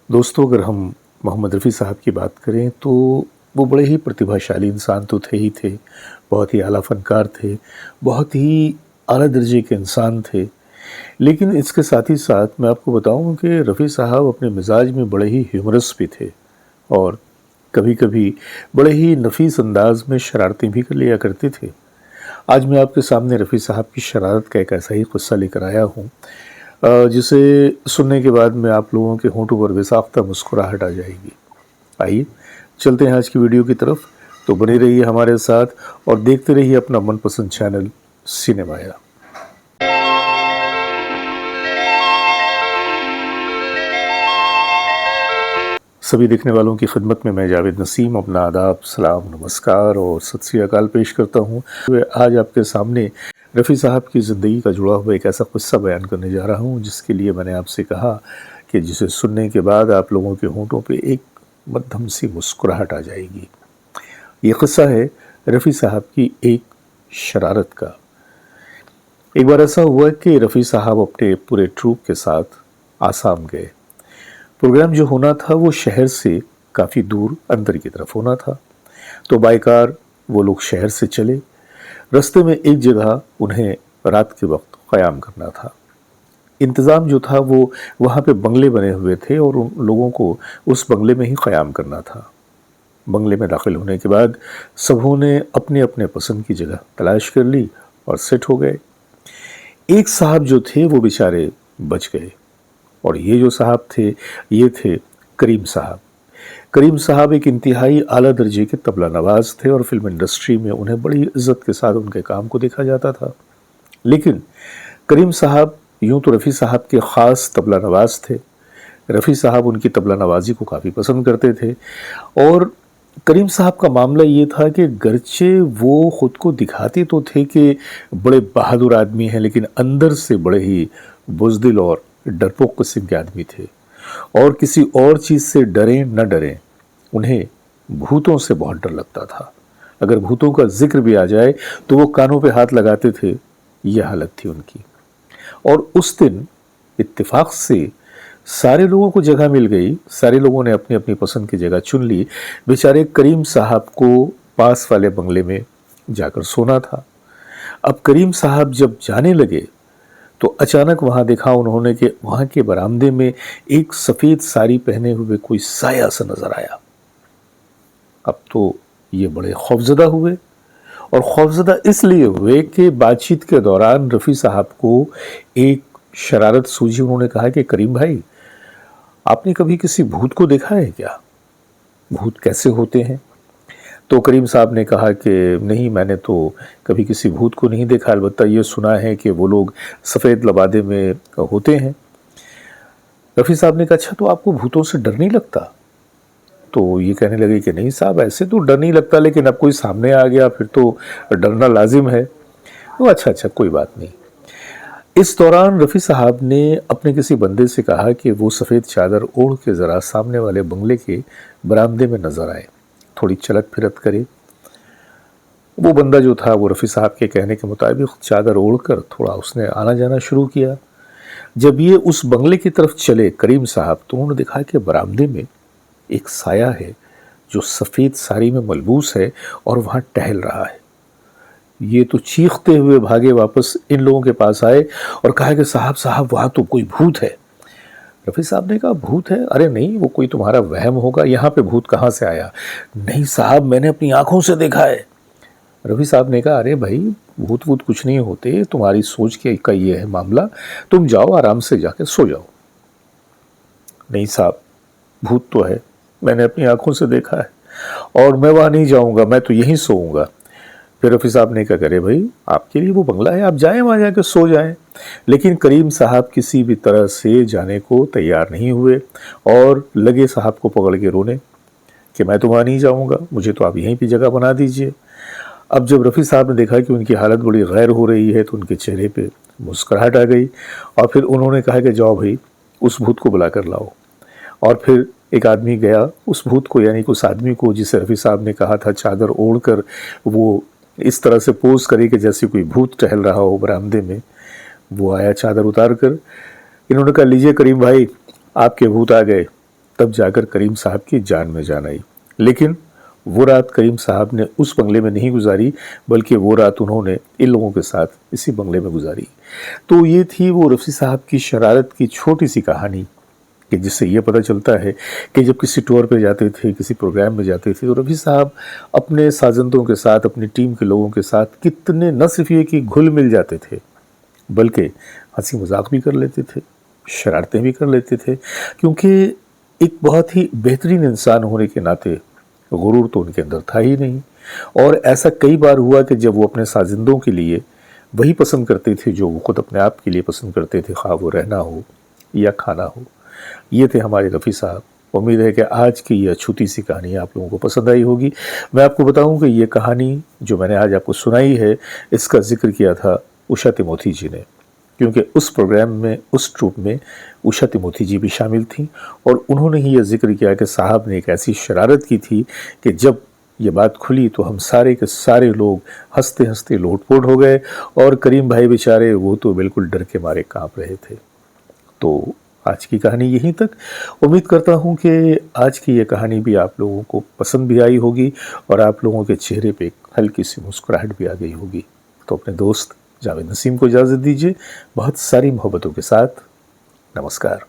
दोस्तों, अगर हम मोहम्मद रफ़ी साहब की बात करें तो वो बड़े ही प्रतिभाशाली इंसान तो थे ही थे, बहुत ही आला फ़नकार थे, बहुत ही आला दर्जे के इंसान थे। लेकिन इसके साथ ही साथ मैं आपको बताऊं कि रफ़ी साहब अपने मिजाज में बड़े ही ह्यूमरस भी थे और कभी-कभी बड़े ही नफीस अंदाज में शरारतें भी कर लिया करते थे। आज मैं आपके सामने रफ़ी साहब की शरारत का एक ऐसा ही क़िस्सा लेकर आया हूँ जिसे सुनने के बाद में आप लोगों के होंठों पर बेसाख्ता मुस्कुराहट आ जाएगी। आइए चलते हैं आज की वीडियो की तरफ। तो बने रहिए हमारे साथ और देखते रहिए अपना मनपसंद चैनल सिनेमाया। सभी देखने वालों की खिदमत में मैं जावेद नसीम अपना आदाब, सलाम, नमस्कार और सत श्री अकाल पेश करता हूँ। आज आपके सामने रफ़ी साहब की ज़िंदगी का जुड़ा हुआ एक ऐसा क़िस्सा बयान करने जा रहा हूँ जिसके लिए मैंने आपसे कहा कि जिसे सुनने के बाद आप लोगों के होंठों पे एक मद्धम सी मुस्कुराहट आ जाएगी। ये क़िस्सा है रफ़ी साहब की एक शरारत का। एक बार ऐसा हुआ कि रफ़ी साहब अपने पूरे ट्रूप के साथ आसाम गए। प्रोग्राम जो होना था वो शहर से काफ़ी दूर अंदर की तरफ होना था, तो बाय कार वो लोग शहर से चले। रास्ते में एक जगह उन्हें रात के वक्त क़याम करना था। इंतज़ाम जो था वो वहाँ पे बंगले बने हुए थे और उन लोगों को उस बंगले में ही क़याम करना था। बंगले में दाखिल होने के बाद सबों ने अपने अपने पसंद की जगह तलाश कर ली और सेट हो गए। एक साहब जो थे वो बेचारे बच गए और ये जो साहब थे ये थे करीम साहब। करीम साहब एक इंतहाई आला दर्जे के तबला नवाज़ थे और फिल्म इंडस्ट्री में उन्हें बड़ी इज़्ज़त के साथ उनके काम को देखा जाता था। लेकिन करीम साहब यूँ तो रफ़ी साहब के ख़ास तबला नवाज़ थे। रफ़ी साहब उनकी तबला नवाज़ी को काफ़ी पसंद करते थे और करीम साहब का मामला ये था कि गरचे वो ख़ुद को दिखाते तो थे कि बड़े बहादुर आदमी हैं, लेकिन अंदर से बड़े ही बुज़दिल और डरपोक किस्म के आदमी थे और किसी और चीज़ से डरें न डरें, उन्हें भूतों से बहुत डर लगता था। अगर भूतों का जिक्र भी आ जाए तो वो कानों पे हाथ लगाते थे। यह हालत थी उनकी। और उस दिन इत्तेफाक से सारे लोगों को जगह मिल गई। सारे लोगों ने अपनी अपनी पसंद की जगह चुन ली। बेचारे करीम साहब को पास वाले बंगले में जाकर सोना था। अब करीम साहब जब जाने लगे तो अचानक वहाँ देखा उन्होंने कि वहाँ के बरामदे में एक सफ़ेद साड़ी पहने हुए कोई साया सा नज़र आया। अब तो ये बड़े खौफज़दा हुए और खौफज़दा इसलिए हुए कि बातचीत के दौरान रफ़ी साहब को एक शरारत सूझी। उन्होंने कहा कि करीम भाई, आपने कभी किसी भूत को देखा है क्या? भूत कैसे होते हैं? तो करीम साहब ने कहा कि नहीं, मैंने तो कभी किसी भूत को नहीं देखा, अलबत्ता ये सुना है कि वो लोग सफ़ेद लबादे में होते हैं। रफ़ी साहब ने कहा, अच्छा तो आपको भूतों से डर नहीं लगता? तो ये कहने लगे कि नहीं साहब, ऐसे तो डर नहीं लगता, लेकिन अब कोई सामने आ गया फिर तो डरना लाजिम है। तो अच्छा कोई बात नहीं। इस दौरान रफ़ी साहब ने अपने किसी बंदे से कहा कि वो सफ़ेद चादर ओढ़ के ज़रा सामने वाले बंगले के बरामदे में नज़र आए, थोड़ी चलत फिरत करे। वो बंदा जो था वो रफ़ी साहब के कहने के मुताबिक चादर ओढ़कर थोड़ा उसने आना जाना शुरू किया। जब ये उस बंगले की तरफ चले करीम साहब, तो उन्होंने देखा कि बरामदे में एक साया है जो सफ़ेद साड़ी में मलबूस है और वहाँ टहल रहा है। ये तो चीखते हुए भागे वापस इन लोगों के पास आए और कहा कि साहब वहाँ तो कोई भूत है। रफ़ी साहब ने कहा, भूत है? अरे नहीं, वो कोई तुम्हारा वहम होगा, यहाँ पे भूत कहाँ से आया? नहीं साहब, मैंने अपनी आंखों से देखा है। रफ़ी साहब ने कहा, अरे भाई, भूत वूत कुछ नहीं होते, तुम्हारी सोच के का ये है मामला, तुम जाओ आराम से जाके सो जाओ। नहीं साहब, भूत तो है, मैंने अपनी आंखों से देखा है और मैं वहाँ नहीं जाऊँगा, मैं तो यहीं सोऊंगा। फिर रफ़ी साहब ने क्या करे, भाई आपके लिए वो बंगला है, आप जाएं वहाँ जाके सो जाएं। लेकिन करीम साहब किसी भी तरह से जाने को तैयार नहीं हुए और लगे साहब को पकड़ के रोने कि मैं तो वहाँ नहीं जाऊँगा, मुझे तो आप यहीं पे जगह बना दीजिए। अब जब रफ़ी साहब ने देखा कि उनकी हालत बड़ी गैर हो रही है तो उनके चेहरे पे मुस्कुराहट आ गई और फिर उन्होंने कहा कि जाओ भाई, उस भूत को बुला कर लाओ। और फिर एक आदमी गया, उस भूत को यानी उस आदमी को जिसे रफ़ी साहब ने कहा था चादर ओढ़ कर वो इस तरह से पोज करे कि जैसे कोई भूत टहल रहा हो बरामदे में, वो आया चादर उतार कर। इन्होंने कहा, लीजिए करीम भाई, आपके भूत आ गए। तब जाकर करीम साहब की जान में जान आई। लेकिन वो रात करीम साहब ने उस बंगले में नहीं गुजारी, बल्कि वो रात उन्होंने इन लोगों के साथ इसी बंगले में गुजारी। तो ये थी वो रफ़ी साहब की शरारत की छोटी सी कहानी, कि जिससे ये पता चलता है कि जब किसी टूर पे जाते थे, किसी प्रोग्राम में जाते थे, तो रफ़ी साहब अपने साजंदों के साथ, अपनी टीम के लोगों के साथ कितने न सिर्फ ये कि घुल मिल जाते थे, बल्कि हंसी मजाक भी कर लेते थे, शरारतें भी कर लेते थे, क्योंकि एक बहुत ही बेहतरीन इंसान होने के नाते गुरूर तो उनके अंदर था ही नहीं। और ऐसा कई बार हुआ कि जब वो अपने साजिंदों के लिए वही पसंद करते थे जो वो खुद अपने आप के लिए पसंद करते थे, खा वो रहना हो या खाना हो। ये थे हमारे रफ़ी साहब। उम्मीद है कि आज की यह छोटी सी कहानी आप लोगों को पसंद आई होगी। मैं आपको बताऊं कि ये कहानी जो मैंने आज आपको सुनाई है, इसका जिक्र किया था उषा तिमोथी जी ने, क्योंकि उस प्रोग्राम में, उस ट्रूप में उषा तिमोथी जी भी शामिल थीं, और उन्होंने ही यह जिक्र किया कि साहब ने एक ऐसी शरारत की थी कि जब ये बात खुली तो हम सारे के सारे लोग हंसते हंसते लोटपोट हो गए, और करीम भाई बेचारे वो तो बिल्कुल डर के मारे कांप रहे थे। तो आज की कहानी यहीं तक। उम्मीद करता हूँ कि आज की ये कहानी भी आप लोगों को पसंद भी आई होगी, और आप लोगों के चेहरे पे हल्की सी मुस्कुराहट भी आ गई होगी। तो अपने दोस्त जावेद नसीम को इजाज़त दीजिए, बहुत सारी मोहब्बतों के साथ। नमस्कार।